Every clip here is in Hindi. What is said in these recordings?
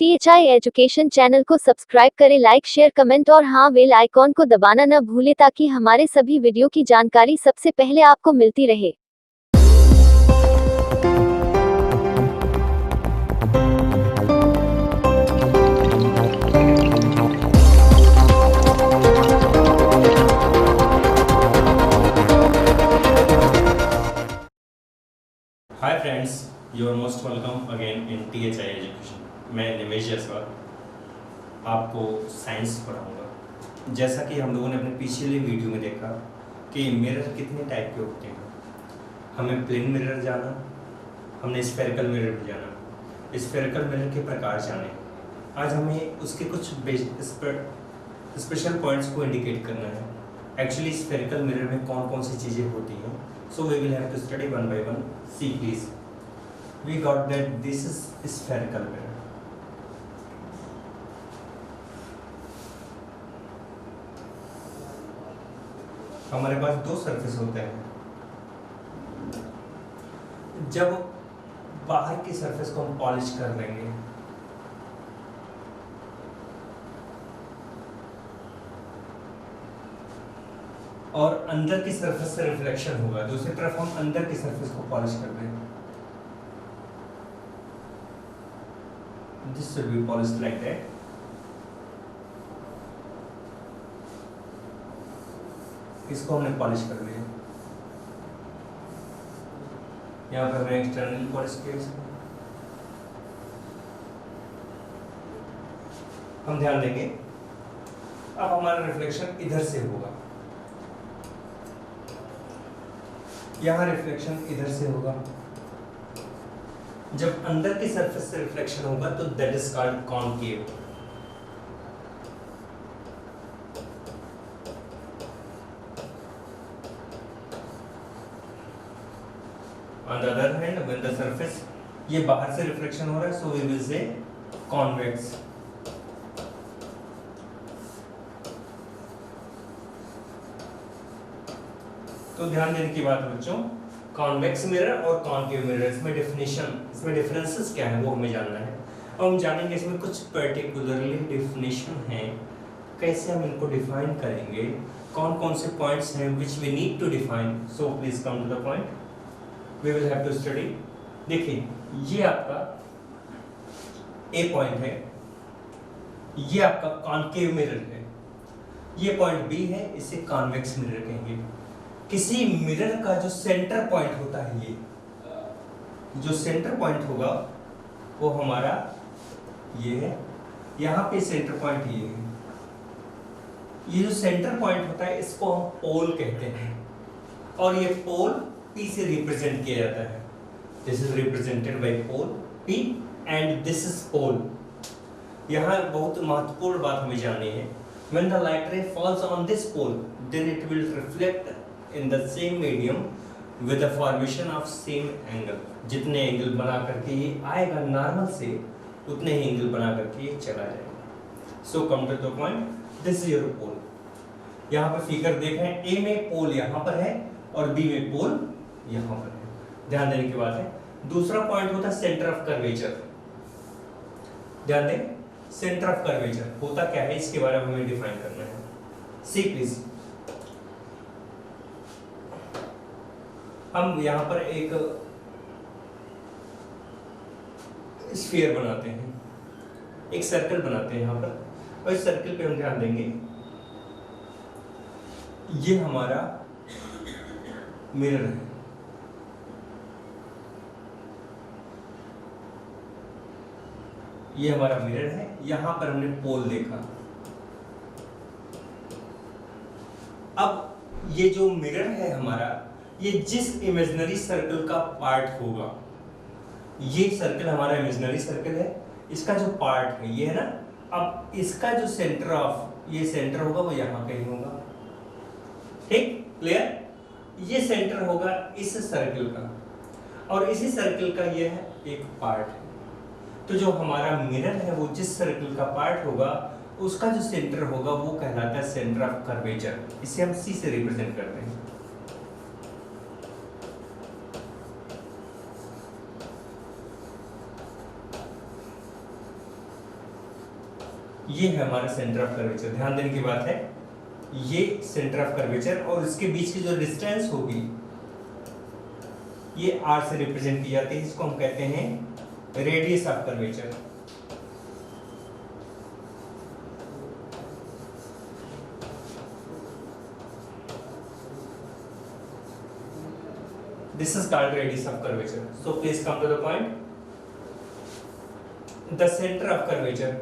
THI एजुकेशन चैनल को सब्सक्राइब करें, लाइक शेयर कमेंट और हाँ बेल आइकॉन को दबाना न भूलें ताकि हमारे सभी वीडियो की जानकारी सबसे पहले आपको मिलती रहे। Hi friends, you are most welcome again in THI education. मैं निमेश जायसवाल आपको साइंस पढ़ाऊंगा। जैसा कि हम लोगों ने अपने पिछले वीडियो में देखा कि मिरर कितने टाइप के होते हैं। हमें प्लेन मिरर जाना, हमने स्फेरिकल मिरर भी जाना, स्फेरिकल मिरर के प्रकार जाने। आज हमें उसके कुछ स्पेशल पॉइंट्स को इंडिकेट करना है। एक्चुअली स्फेरिकल मिरर में कौन कौन सी चीज़ें होती हैं। So we will have to study one by one. See please. We got that this is spherical mirror. हमारे पास दो सरफेस होते हैं। जब बाहर की सरफेस को हम पॉलिश कर लेंगे और अंदर की सरफेस से रिफ्लेक्शन होगा, दूसरी तरफ हम अंदर की सरफेस को पॉलिश कर रहे हैं। This should be polished like that. इसको हमने पॉलिश कर लिया। यहाँ पर हमने एक्सटर्नल पॉलिश किया। हम ध्यान देंगे, अब हमारा रिफ्लेक्शन इधर से होगा, यहाँ रिफ्लेक्शन इधर से होगा। जब अंदर की सरफेस से रिफ्लेक्शन होगा तो that is called concave. On the other hand when the surface, ये बाहर से रिफ्लेक्शन हो रहा है, so we will say convex. तो ध्यान देने की बात बच्चों, कॉन्वेक्स मिरर और कॉनकेव मिरर, इसमें डिफरेंसेस क्या है वो हमें जानना है। और हम जानेंगे इसमें कुछ पर्टिकुलरली डिफिनेशन है, कैसे हम इनको डिफाइन करेंगे, कौन कौन से पॉइंट्स हैं which we need to define. So please come to the point, we will have to study. देखिए, ये आपका ए पॉइंट है, ये आपका कॉनकेव मिरर है, ये पॉइंट बी है, इसे कॉन्वेक्स मिरर कहेंगे। किसी मिरर का जो सेंटर पॉइंट होता है, ये जो सेंटर पॉइंट होगा वो हमारा ये है, यहाँ पे सेंटर पॉइंट ये है। ये जो सेंटर पॉइंट होता है इसको हम पोल कहते हैं, और ये पोल P से रिप्रेजेंट किया जाता है। This is represented by pole P and this is pole. यहाँ बहुत महत्वपूर्ण बात हमें जाननी है। When the light ray falls on this pole, then it will reflect in the same medium with the formation of same angle। जितने एंगल बना करके ये आएगा नॉर्मल से, उतने ही एंगल बना करके ये चला जाएगा। So come to the point, this is your pole. यहाँ पर फिगर देखें, ए में पोल यहाँ पर है और बी में पोल यहाँ पर है। ध्यान देने की बात है। दूसरा पॉइंट होता है सेंटर ऑफ कर्वेचर। ध्यान दें, सेंटर ऑफ कर्वेचर होता क्या है, इसके बारे में हमें डिफाइन करना है। सी प्लीज, हम यहाँ पर एक स्फीयर बनाते हैं, एक सर्कल बनाते हैं यहाँ पर, और इस सर्कल पे हम ध्यान देंगे, ये हमारा मिरर है। ये हमारा मिरर है, यहाँ पर हमने पोल देखा। अब ये जो मिरर है हमारा, ये जिस इमेजिनरी सर्कल का पार्ट होगा, ये सर्कल हमारा इमेजिनरी सर्कल है, इसका जो पार्ट है ये है ना, अब इसका जो सेंटर ऑफ ये सेंटर होगा वो यहाँ कहीं होगा। ठीक, क्लियर? ये सेंटर होगा इस सर्कल का, और इसी सर्कल का ये है एक पार्ट है। तो जो हमारा मिरर है वो जिस सर्कल का पार्ट होगा, उसका जो सेंटर होगा वो कहलाता है सेंटर ऑफ कर्वेचर। इसे हम C से रिप्रेजेंट करते हैं। ये है हमारा सेंटर ऑफ कर्वेचर। ध्यान देने की बात है, ये सेंटर ऑफ कर्वेचर और इसके बीच की जो डिस्टेंस होगी ये r से रिप्रेजेंट की जाती है। इसको हम कहते हैं radius of curvature. This is called radius of curvature. So please come to the point. The center of curvature.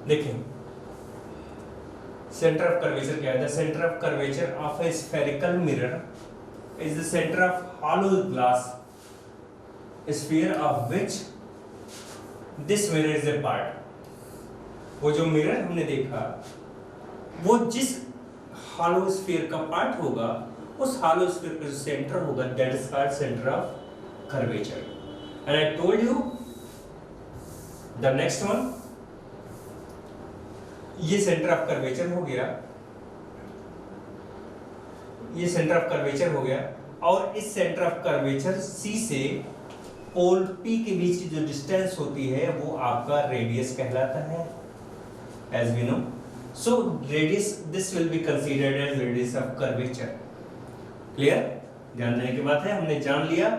देखिए center of curvature क्या है? The center of curvature of a spherical mirror is the center of hollow glass sphere of which this mirror is a part. वो जो मिरर हमने देखा वो जिस हॉलो स्फीयर का पार्ट होगा उस हॉलो स्फीयर का जो सेंटर होगा that is called centre of curvature. And I told you the next one, ये सेंटर ऑफ कर्वेचर हो गया, ये सेंटर ऑफ कर्वेचर हो गया और इस सेंटर ऑफ कर्वेचर सी से पोल पी के बीच की जो डिस्टेंस होती है वो आपका रेडियस कहलाता है as we know. So radius, this will be considered as radius of curvature. Clear? ध्यान देने की बात है, हमने जान लिया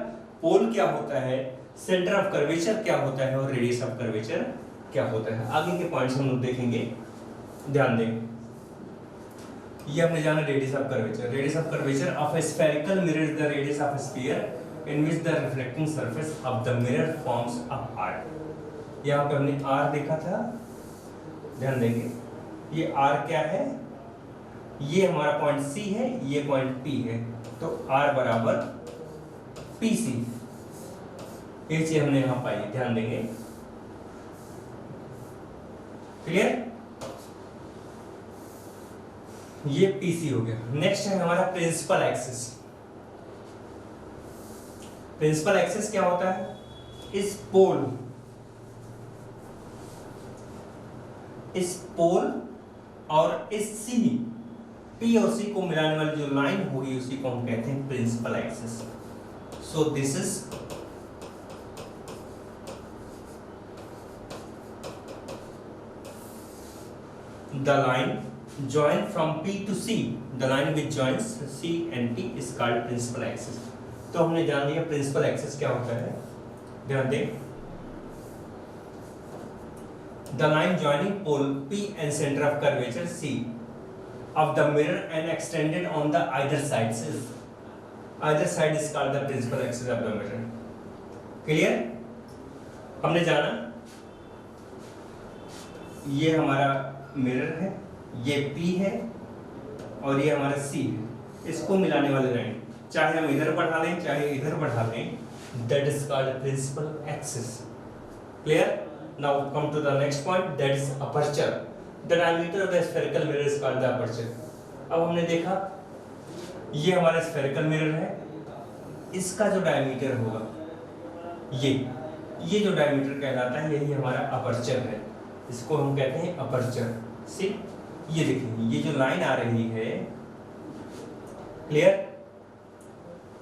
पोल क्या होता है, सेंटर ऑफ कर्वेचर क्या होता है और रेडियस ऑफ कर्वेचर क्या होता है। आगे के पॉइंट्स हम लोग देखेंगे, ध्यान दें। ये हमने जाना radius of curvature. Radius of curvature of A spherical mirror is the radius of A sphere in which the reflecting surface of the mirror forms a arc. यहाँ पे हमने आर देखा था, ध्यान देंगे। ये R क्या है? ये हमारा पॉइंट C है, ये पॉइंट P है, तो R बराबर PC। ये चीज हमने यहां पाई, ध्यान देंगे। क्लियर? ये PC हो गया। नेक्स्ट है हमारा प्रिंसिपल एक्सिस। प्रिंसिपल एक्सिस क्या होता है? इस पोल और इस सी, पी और सी को मिलाने वाली जो लाइन होगी उसी को हम कहते हैं principal axis. So this is the line join from P to C, the line which joins C and P is called principal axis। तो हमने जान लिया प्रिंसिपल एक्सिस क्या होता है। ध्यान दें, the line joining pole P and center of curvature C of the mirror and extended on the either side is called the principal axis of the mirror। Clear? हमने जाना ये हमारा मिरर है, ये P है और ये हमारा C है। इसको मिलाने वाले लाइन चाहे हम इधर बढ़ा लें चाहे इधर बढ़ा लें, that is called principal axis। Clear? Now come to the next point, that is aperture। The diameter of the spherical mirror is called the aperture। अब हमने देखा ये हमारा spherical mirror है, इसका जो डायमीटर होगा ये जो डायमीटर कहलाता है यही हमारा अपर्चर है। इसको हम कहते हैं अपर्चर। सी ये देखिए, ये जो लाइन आ रही है, क्लियर,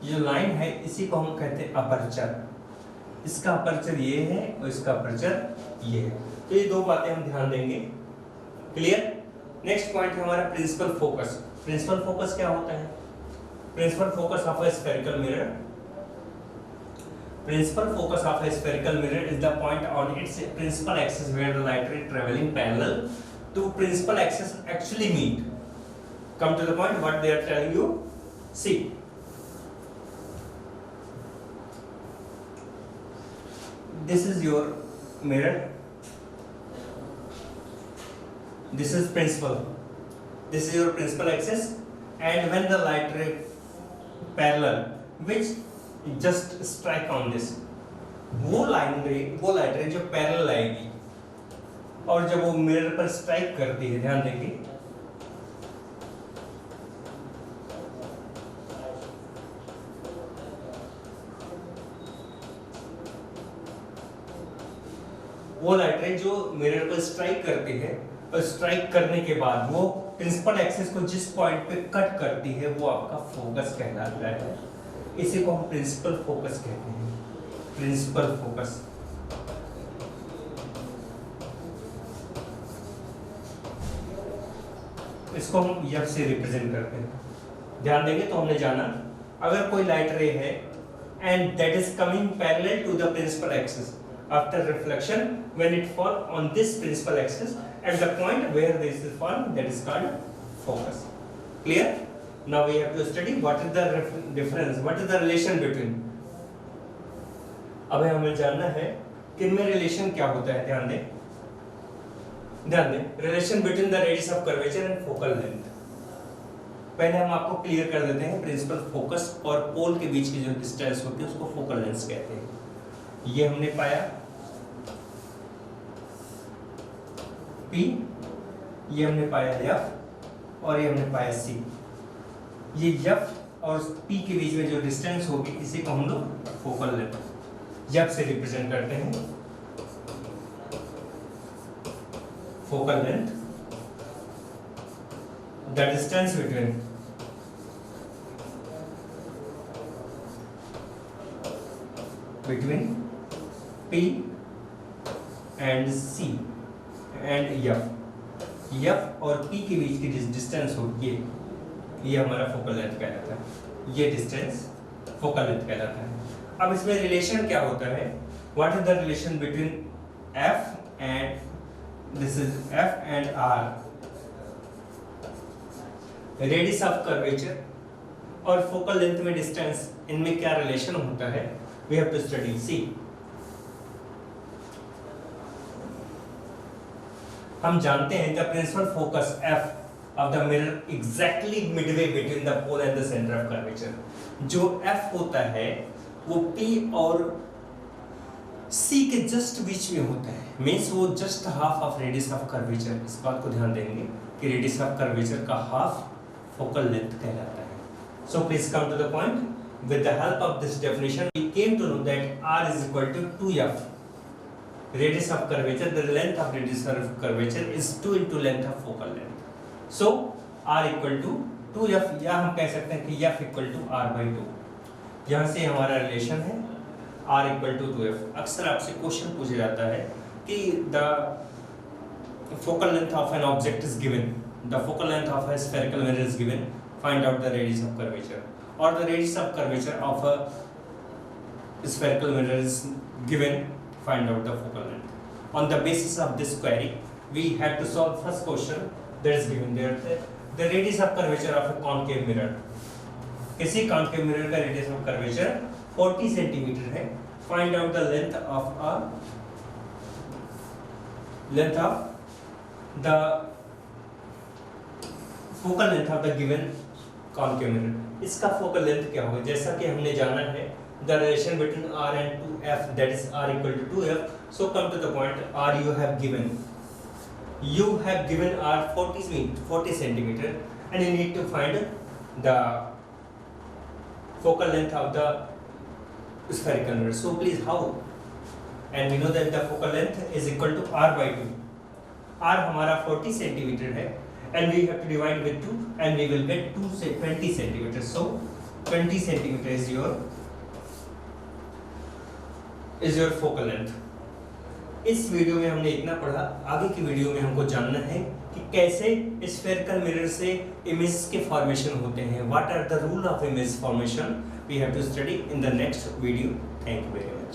ये जो लाइन है इसी को हम कहते हैं अपर्चर। इसका अपर्चर ये है और इसका अपर्चर ये है। तो ये दो बातें हम ध्यान देंगे। क्लियर? नेक्स्ट पॉइंट है हमारा प्रिंसिपल फोकस। प्रिंसिपल फोकस क्या होता है? Principal focus of a spherical mirror, principal focus of a spherical mirror is the point on its principal axis where the light ray traveling parallel to principal axis actually meet। Come to the point, what they are telling you, see, this is your mirror, this is principal, this is your principal axis, and when the light ray parallel which just strike on this, वो लाइट रे जो पैरेलल आएगी और जब वो मिरर पर स्ट्राइक करती है, ध्यान देंगे, वो लाइट रे जो मिरर पर स्ट्राइक करती है और स्ट्राइक करने के बाद वो प्रिंसिपल एक्सिस को जिस पॉइंट पे कट करती है वो आपका फोकस कहलाता है। इसी को हम प्रिंसिपल फोकस कहते हैं, प्रिंसिपल फोकस। इसको हम एफ से रिप्रेजेंट करते हैं। ध्यान देंगे तो हमने जाना अगर कोई लाइट रे है and that is coming parallel to the principal axis after reflection when it fall on this principal axis at the point where this is fall that is called focus. Clear? Now we have to study what is the difference, what is the relation between. अब हमें जानना है कि इनमें रिलेशन क्या होता है। ध्यान दें relation between the radius of curvature and focal length. पहले हम आपको क्लियर कर देते हैं प्रिंसिपल फोकस और पोल के बीच की जो डिस्टेंस होती है उसको फोकल लेंथ कहते हैं। ये हमने पाया P, ये हमने पाया F और ये हमने पाया C। ये F और P के बीच में जो डिस्टेंस होगी इसी को हम लोग फोकल लेंथ F से रिप्रेजेंट करते हैं। Focal length, the distance between P and C and F और P के बीच की डिस्टेंस होगी ये हमारा फोकल लेंथ कहलाता है। ये डिस्टेंस फोकल लेंथ कहलाता है। अब इसमें रिलेशन क्या होता है? What is the relation between F and this is F and R, radius of curvature और फोकल लेंथ में डिस्टेंस, इनमें क्या रिलेशन होता है? We have to study. See, हम जानते हैं the principal focus F of the mirror exactly midway between the pole and the centre of curvature. जो F होता है वो P और C के जस्ट बीच में होता है, मीन्स वो just half of radius of curvature. इस बात को ध्यान देंगे कि रेडियस ऑफ कर्वेचर का हाफ फोकल लेंथ कहलाता है। So please come to the point. With the help of this definition we came to know that R is equal to 2F, radius of curvature, the length of radius of curvature is 2 into length of focal length. So R equal to 2F, या हम कह सकते हैं कि F equal to R by 2। यहाँ से हमारा रिलेशन है R equal to 2F। अक्सर आपसे क्वेश्चन पूछा जाता है कि the focal length of an object is given, the focal length of a spherical mirror is given, find out the radius of curvature, or the radius of curvature of a spherical mirror is given, find out the focal length. On the basis of this query, we had to solve first question that is given there, the radius of curvature of a concave mirror। किसी concave mirror का radius of curvature 40 सेंटीमीटर है। Find out the length of the focal length of the given concave mirror. इसका फोकल लेंथ क्या होगा? जैसा कि हमने जाना है the relation between R and 2F, that is R equal to 2F। So come to the point. R you have given R 40 centimeter and you need to find the focal length of the spherical mirror। So please how? And we know that the focal length is equal to R by 2। R हमारा 40 सेंटीमीटर है and we have to divide with 2 and we will get 20 centimeters। So 20 centimeter is your focal length। इस वीडियो में हमने इतना पढ़ा। आगे की वीडियो में हमको जानना है कि कैसे स्फेरिकल मिरर से इमेज के फॉर्मेशन होते हैं। What are the rule of image formation? We have to study in the next video. Thank you very much.